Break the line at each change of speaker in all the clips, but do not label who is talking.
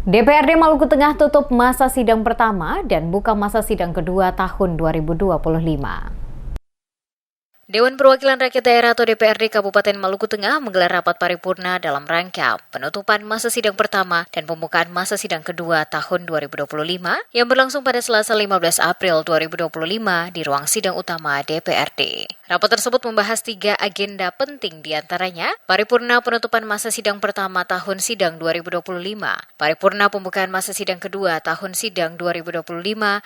DPRD Maluku Tengah tutup masa sidang pertama dan buka masa sidang kedua tahun 2025. Dewan Perwakilan Rakyat Daerah atau DPRD Kabupaten Maluku Tengah menggelar rapat paripurna dalam rangka penutupan masa sidang pertama dan pembukaan masa sidang kedua tahun 2025 yang berlangsung pada Selasa 15 April 2025 di ruang sidang utama DPRD. Rapat tersebut membahas 3 agenda penting diantaranya paripurna penutupan masa sidang pertama tahun sidang 2025, paripurna pembukaan masa sidang kedua tahun sidang 2025,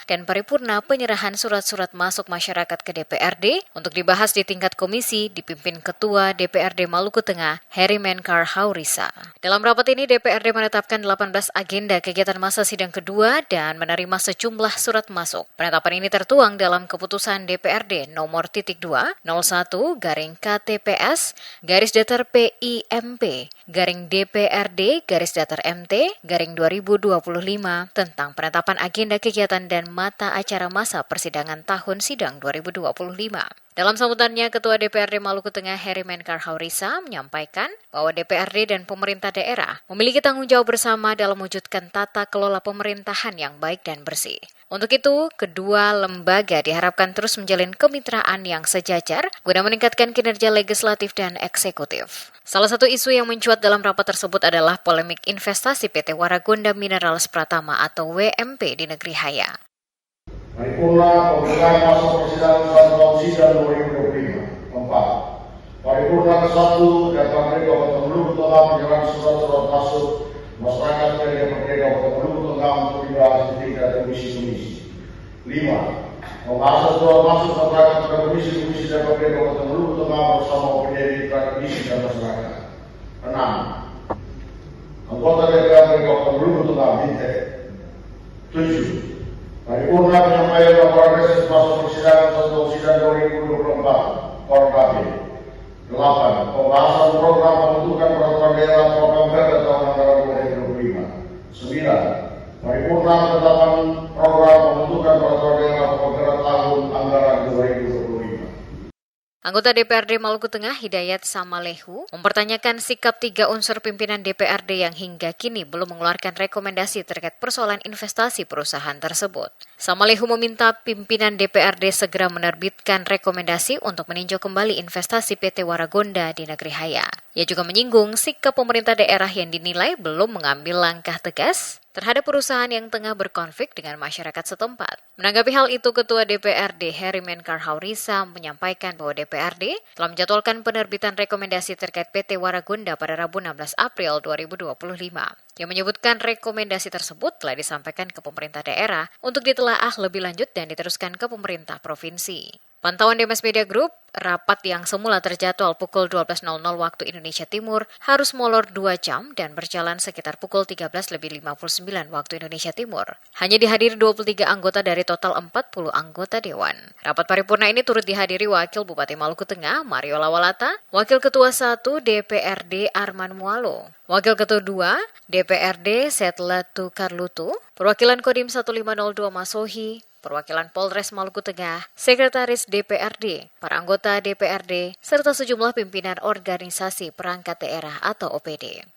dan paripurna penyerahan surat-surat masuk masyarakat ke DPRD untuk dibahas di tingkat komisi dipimpin Ketua DPRD Maluku Tengah, Heri Menkar Haurisa. Dalam rapat ini, DPRD menetapkan 18 agenda kegiatan masa sidang kedua dan menerima sejumlah surat masuk. Penetapan ini tertuang dalam keputusan DPRD nomor 2-1-KTPS-DPRD-DPRD-MT-2025 tentang penetapan agenda kegiatan dan mata acara masa persidangan tahun sidang 2025. Dalam sambutannya, Ketua DPRD Maluku Tengah Heri Menkar Haurisa menyampaikan bahwa DPRD dan pemerintah daerah memiliki tanggung jawab bersama dalam mewujudkan tata kelola pemerintahan yang baik dan bersih. Untuk itu, kedua lembaga diharapkan terus menjalin kemitraan yang sejajar guna meningkatkan kinerja legislatif dan eksekutif. Salah satu isu yang mencuat dalam rapat tersebut adalah polemik investasi PT Waragonda Minerals Pratama atau WMP di Negeri Haya.
Paripurna pembukaan masa persidangan tahun sidang 2025. 4. Paripurna ke-1 DPRD Kabupaten Maluku Tengah menyerahkan surat-surat masuk masyarakat dari DPRD Kabupaten Maluku Tengah untuk dibahas di tingkat komisi-komisi. 5. Membahas surat masuk masyarakat ke komisi-komisi DPRD Kabupaten Maluku Tengah bersama opini akademisi dan masyarakat. 6. Anggota DPRD Kabupaten Maluku Tengah Bintek. 7. Paripurna penyampaian laporan reses masuk persidangan tahun sidang 2024 (Korkab). 8. Pembahasan program pembentukan peraturan daerah program kerja tahun anggaran 2025. 9. Paripurna penetapan program pembentukan peraturan daerah program kerja tahun anggaran 2025.
Anggota DPRD Maluku Tengah Hidayat Samalehu mempertanyakan sikap 3 unsur pimpinan DPRD yang hingga kini belum mengeluarkan rekomendasi terkait persoalan investasi perusahaan tersebut. Samalehu meminta pimpinan DPRD segera menerbitkan rekomendasi untuk meninjau kembali investasi PT Waragonda di Negeri Haya. Ia juga menyinggung sikap pemerintah daerah yang dinilai belum mengambil langkah tegas terhadap perusahaan yang tengah berkonflik dengan masyarakat setempat. Menanggapi hal itu, Ketua DPRD Heri Menkar Haurisa menyampaikan bahwa DPRD telah menjadwalkan penerbitan rekomendasi terkait PT Waragonda pada Rabu 16 April 2025. Yang menyebutkan rekomendasi tersebut telah disampaikan ke pemerintah daerah untuk ditelaah lebih lanjut dan diteruskan ke pemerintah provinsi. Pantauan DMS Media Group, rapat yang semula terjadwal pukul 12.00 waktu Indonesia Timur harus molor 2 jam dan berjalan sekitar pukul 13.59 waktu Indonesia Timur. Hanya dihadiri 23 anggota dari total 40 anggota Dewan. Rapat paripurna ini turut dihadiri Wakil Bupati Maluku Tengah, Mario Lawalata, Wakil Ketua 1 DPRD Arman Mualo, Wakil Ketua 2 DPRD Setlatu Karlutu, Perwakilan Kodim 1502 Masohi, Perwakilan Polres Maluku Tengah, Sekretaris DPRD, para anggota DPRD, serta sejumlah pimpinan organisasi perangkat daerah atau OPD.